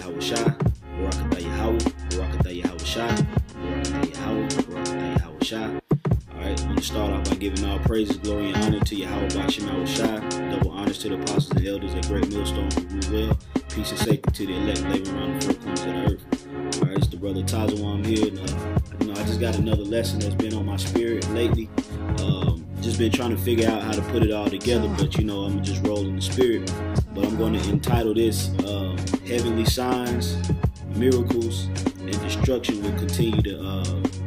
Yahushua, Barakatah Yahweh, Barakatah Yahushua, Barakatah Yahweh, Barakatah Yahushua. Alright, I'm going to start off by giving all praises, glory, and honor to Yahweh Bashim Yahushua. Double honors to the apostles and elders at Great Millstone who rule well. Peace and safety to the elect living around the four corners of the earth. Alright, it's the brother Tazawam here. And, I just got another lesson that's been on my spirit lately. Just been trying to figure out how to put it all together, but I'm just rolling the spirit. But I'm going to entitle this Heavenly Signs, Miracles, and Destruction will continue to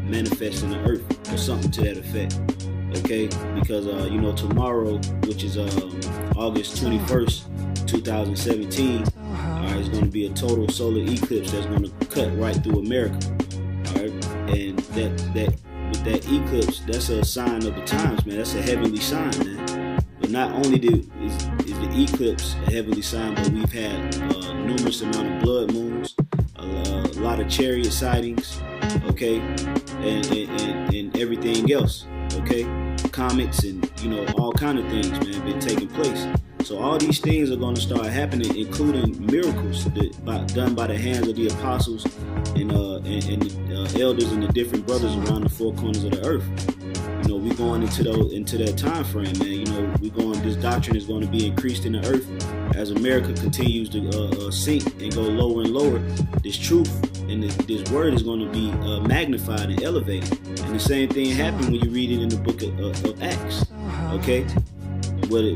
manifest in the earth, or something to that effect. Okay, because tomorrow, which is August 21st, 2017, it's going to be a total solar eclipse that's going to cut right through America. Alright, and that with that eclipse, that's a sign of the times, man. That's a heavenly sign, man. But not only is the eclipse a heavenly sign, but we've had numerous amount of blood moons, a lot of chariot sightings, okay, and everything else, okay, comets and all kind of things, man, been taking place. So all these things are going to start happening, including miracles done by the hands of the apostles and the elders and the different brothers around the four corners of the earth. We're going into that time frame, man. This doctrine is going to be increased in the earth as America continues to sink and go lower and lower. This truth and this word is going to be magnified and elevated. And the same thing happened when you read it in the book of Acts, okay? Where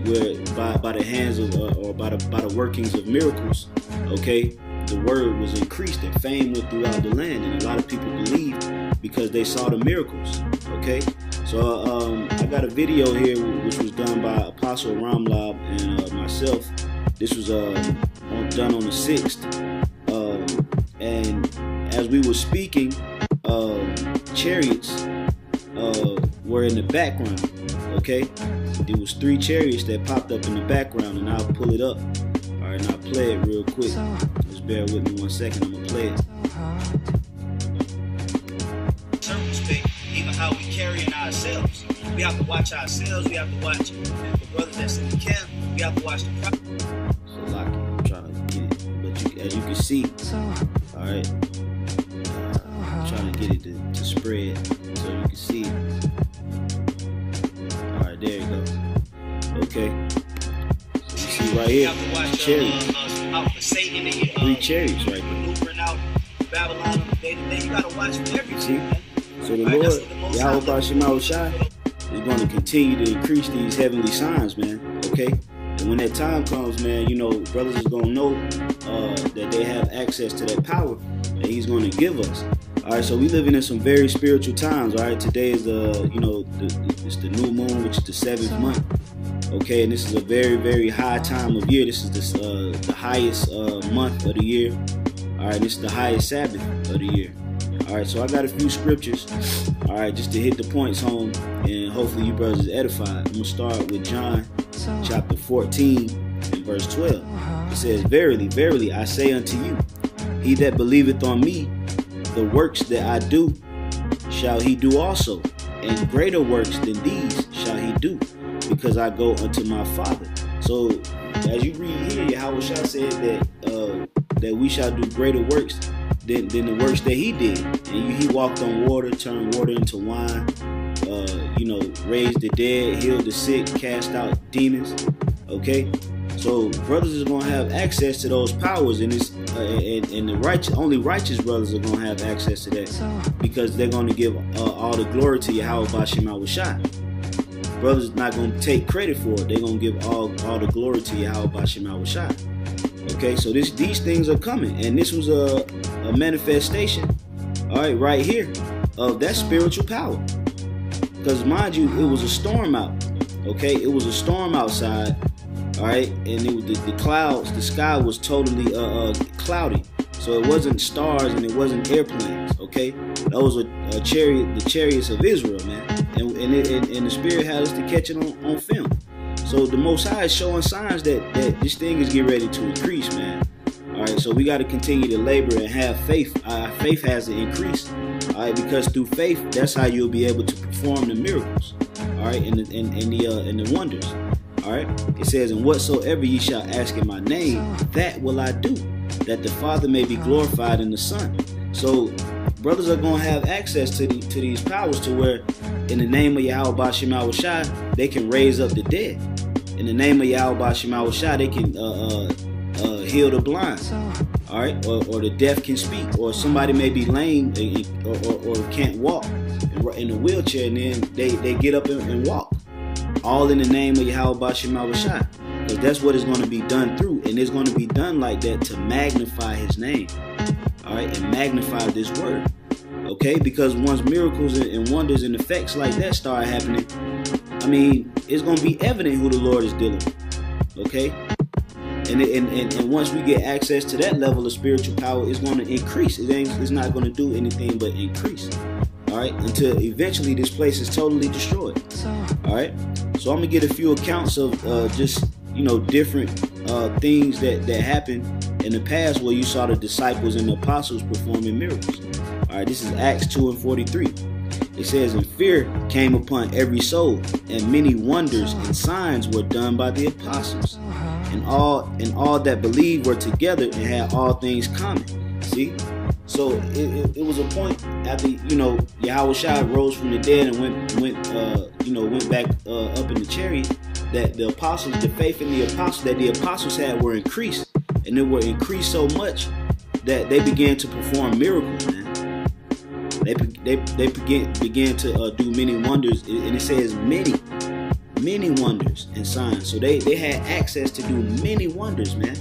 by the hands of or by the workings of miracles, okay, the word was increased and fame went throughout the land, and a lot of people believed because they saw the miracles. Okay, so I got a video here which was done by Apostle Ramlab and myself. This was done on the 6th, and as we were speaking, chariots were in the background. Okay, there was 3 chariots that popped up in the background, and I'll pull it up. All right, and I'll play it real quick. Just bear with me 1 second. I'm gonna play it. Circumspect, even how we carrying ourselves. We have to watch ourselves. We have to watch the brothers that's in the camp. We have to watch the prophet. So Locky, I'm trying to get it, but as you can see, all right, I'm trying to get it to spread so you can see it. Alright, there you go. Okay. So you see right here, chariots. 3 chariots right there. Babylon day-to-day. You gotta watch for everything. See? So the Lord, Yahweh Bashim Yahushua, is going to continue to increase these heavenly signs, man. Okay? And when that time comes, man, brothers is going to know that they have access to that power that He's going to give us. All right, so we living in some very spiritual times. All right, today is it's the new moon, which is the 7th month. Okay, and this is a very, very high time of year. This is the highest month of the year. All right, this is the highest Sabbath of the year. All right, so I got a few scriptures. All right, just to hit the points home, and hopefully you brothers are edified. I'm gonna start with John chapter 14 and verse 12. It says, "Verily, verily, I say unto you, he that believeth on me, the works that I do shall he do also, and greater works than these shall he do, because I go unto my Father." So as you read here, Yahweh said that we shall do greater works than the works that he did. And he walked on water, turned water into wine, raised the dead, healed the sick, cast out demons. Okay, so brothers is gonna have access to those powers, and the righteous, only righteous brothers are gonna have access to that, because they're gonna give all the glory to Yahweh Bashim Yahushua. Brothers not gonna take credit for it; they're gonna give all the glory to Yahweh Bashim Yahushua. Okay, so these things are coming, and this was a manifestation, all right here, of that spiritual power. Because mind you, it was a storm out. Okay, it was a storm outside. All right, and it was the clouds. The sky was totally cloudy, so it wasn't stars and it wasn't airplanes. Okay, those were the chariots of Israel, man. And the Spirit had us to catch it on film. So the Most High is showing signs that this thing is getting ready to increase, man. All right, so we got to continue to labor and have faith. Our faith has to increase. All right, because through faith, that's how you'll be able to perform the miracles. All right, and the wonders. All right, it says, "And whatsoever ye shall ask in my name, that will I do, that the Father may be glorified in the Son. So brothers are going to have access to these powers, to where in the name of Yahweh Bashim Shai, they can raise up the dead. In the name of Yahweh Bashim Shai, they can heal the blind. All right, or the deaf can speak, or somebody may be lame or can't walk in a wheelchair, and then they get up and walk. All in the name of Yahweh Bashim Shai. Because that's what it's going to be done through. And it's going to be done like that to magnify his name. All right, and magnify this word. Okay, because once miracles and wonders and effects like that start happening, I mean, it's going to be evident who the Lord is dealing with. Okay, and once we get access to that level of spiritual power, it's going to increase. It's not going to do anything but increase. All right, until eventually this place is totally destroyed. All right, so I'm gonna get a few accounts of just different things that happened in the past where you saw the disciples and the apostles performing miracles. All right, this is Acts 2:43. It says, "And fear came upon every soul, and many wonders and signs were done by the apostles, and all that believed were together and had all things common." See, so it was a point after Yahweh Shai rose from the dead and went back up in the chariot, that the apostles, the faith in the apostles had were increased, and they were increased so much that they began to perform miracles, man. They began to do many wonders, and it says many wonders and signs. So they had access to do many wonders, man.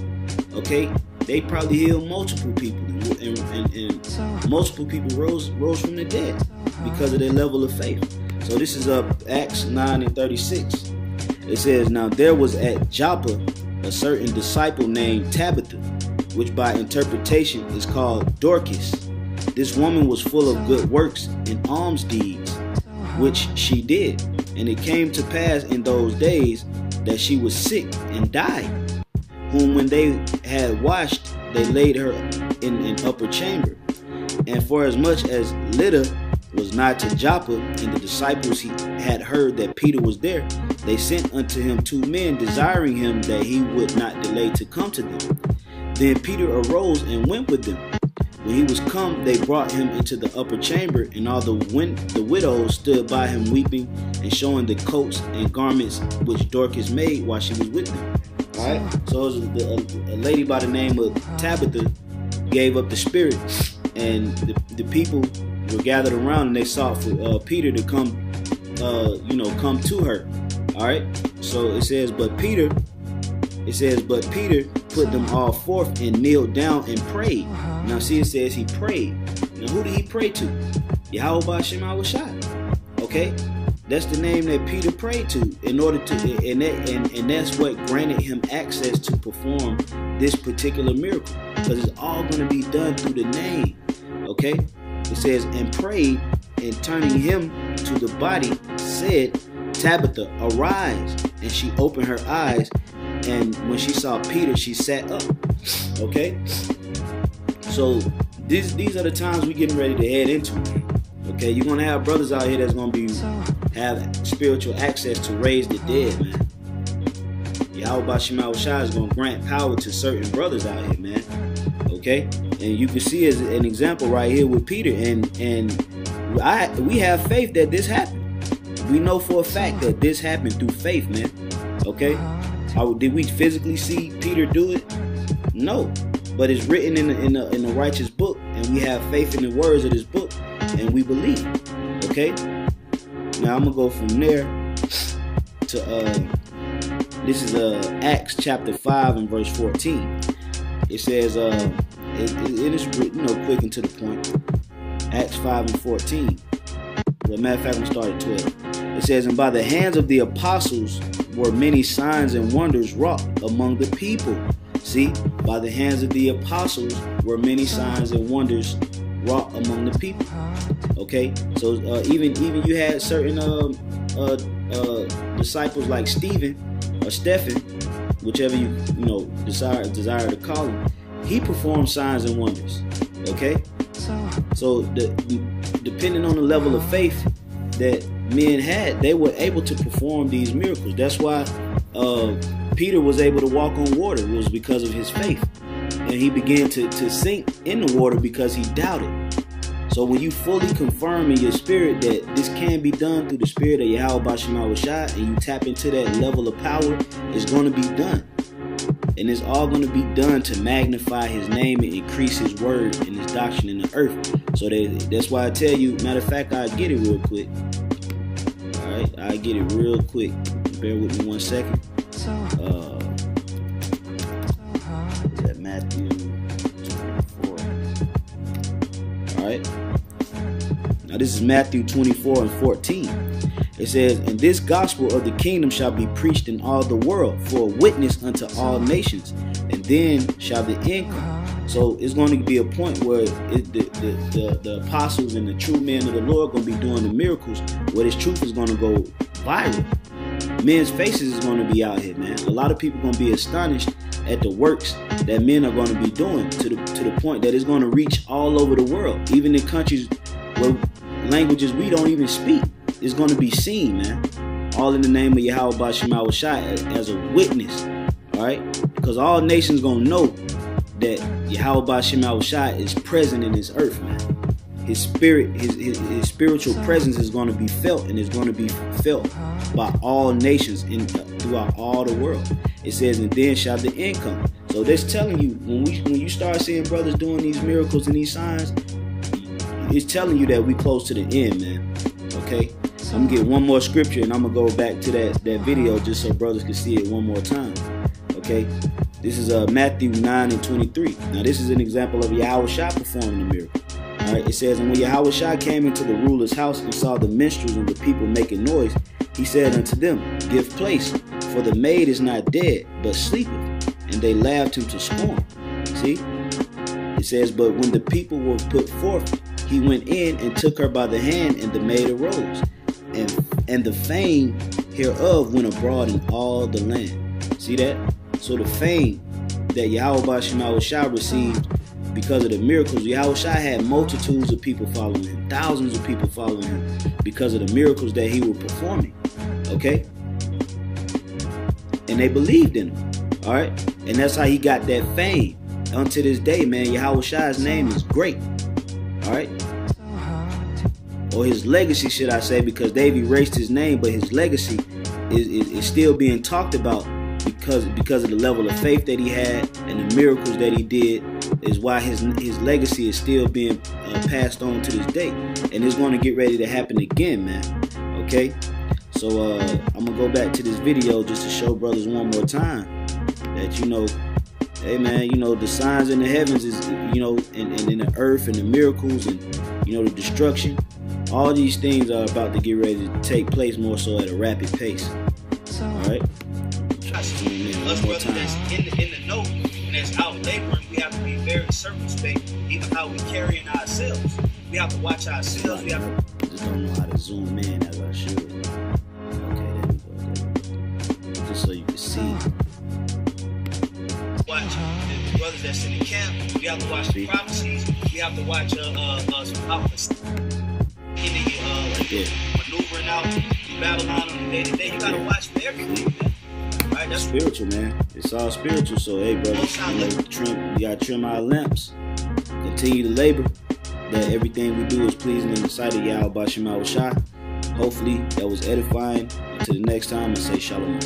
Okay, they probably healed multiple people, and multiple people rose from the dead because of their level of faith. So this is Acts 9:36. It says, "Now there was at Joppa a certain disciple named Tabitha, which by interpretation is called Dorcas. This woman was full of good works and alms deeds, which she did. And it came to pass in those days that she was sick and died, whom when they had washed, they laid her in an upper chamber. And for as much as Lydda was nigh to Joppa, and the disciples had heard that Peter was there, they sent unto him 2 men, desiring him that he would not delay to come to them. Then Peter arose and went with them. When he was come, they brought him into the upper chamber, and all the widows stood by him weeping, and showing the coats and garments which Dorcas made while she was with them." All right, so it was a lady by the name of Tabitha gave up the spirit, and the people were gathered around, and they sought for Peter to come to her. All right, so it says, but Peter put them all forth and kneeled down and prayed. Now see, it says he prayed. Now who did he pray to? Yahweh Bashim Shai. Okay, that's the name that Peter prayed to in order to, and that's what granted him access to perform this particular miracle, because it's all going to be done through the name. Okay, it says, "And prayed, and turning him to the body, said, Tabitha, arise. And she opened her eyes, and when she saw Peter, she sat up." Okay, so these are the times we're getting ready to head into. Okay, you're gonna have brothers out here that's gonna have spiritual access to raise the dead, man. Yahweh Bashim Shai is gonna grant power to certain brothers out here, man. Okay, and you can see as an example right here with Peter, and we have faith that this happened. We know for a fact that this happened through faith, man. Okay, did we physically see Peter do it? No, but it's written in the righteous book, and we have faith in the words of this book, and we believe. Okay, now I'm gonna go from there to this is Acts chapter 5 and verse 14. It says it is quick and to the point. Acts 5 and 14. Well, matter of fact, we start at 12. It says, "And by the hands of the apostles were many signs and wonders wrought among the people." See, by the hands of the apostles were many signs and wonders wrought among the people. Okay, so even you had certain disciples like Stephen or Stephen, whichever you desire to call him. He performed signs and wonders. Okay, so depending on the level of faith that men had, they were able to perform these miracles. That's why Peter was able to walk on water. It was because of his faith. he began to sink in the water because he doubted. So when you fully confirm in your spirit that this can be done through the spirit of Yahweh Bashim Shai, and you tap into that level of power, it's going to be done. And it's all going to be done to magnify his name and increase his word and his doctrine in the earth. So that's why I tell you, matter of fact, I'll get it real quick. Alright, I'll get it real quick. Bear with me 1 second. Is that Matthew 24? Alright. Now this is Matthew 24 and 14. It says, and this gospel of the kingdom shall be preached in all the world for a witness unto all nations, and then shall the end come. So it's going to be a point where the apostles and the true men of the Lord are going to be doing the miracles, where this truth is going to go viral. Men's faces is going to be out here, man. A lot of people are going to be astonished at the works that men are going to be doing to the point that it's going to reach all over the world, even in countries where languages we don't even speak. It's going to be seen, man. All in the name of Yahweh Bashim Shai as a witness. Alright? Because all nations going to know that Yahweh Bashim Shai is present in this earth, man. His spirit, his spiritual presence is going to be felt, and it's going to be felt by all nations throughout all the world. It says, and then shall the end come. So that's telling you, when you start seeing brothers doing these miracles and these signs, it's telling you that we close to the end, man. Okay? I'm gonna get one more scripture, and I'm gonna go back to that video just so brothers can see it one more time. Okay, this is Matthew 9 and 23. Now this is an example of Yahweh Shai performing a miracle. All right, it says, and when Yahweh Shai came into the ruler's house and saw the minstrels and the people making noise, he said unto them, give place, for the maid is not dead, but sleepeth. And they laughed him to scorn. See, it says, but when the people were put forth, he went in and took her by the hand, and the maid arose. And the fame hereof went abroad in all the land. See that? So the fame that Yahweh Bashim Shai received because of the miracles, Yahweh Shai had multitudes of people following him, thousands of people following him because of the miracles that he was performing. Okay? And they believed in him. Alright? And that's how he got that fame. Unto this day, man, Yahweh Shai's name is great. Alright? Or his legacy, should I say, because they've erased his name, but his legacy is still being talked about because of the level of faith that he had and the miracles that he did, is why his legacy is still being passed on to this day. And it's going to get ready to happen again, man. Okay? So I'm going to go back to this video just to show brothers one more time that, you know, hey man, you know, the signs in the heavens is, you know, and in the earth and the miracles and, you know, the destruction. All these things are about to get ready to take place more so at a rapid pace. Alright? Us brothers that's in the know and that's out laboring, we have to be very circumspect, even how we carrying ourselves. We have to watch ourselves. We have to just don't know how to zoom in as I should. Okay, there we go. Just so you can see. Watch the brothers that's in the camp. We have to watch the prophecies. We have to watch maneuvering out Babylon on the day to day. You gotta watch for everything, man. Right, that's spiritual, man. It's all spiritual. So hey, brothers, we gotta trim our lamps. Continue to labor. That everything we do is pleasing in the sight of Yahweh Bashim Shai. Hopefully that was edifying. Until the next time, I say shalom.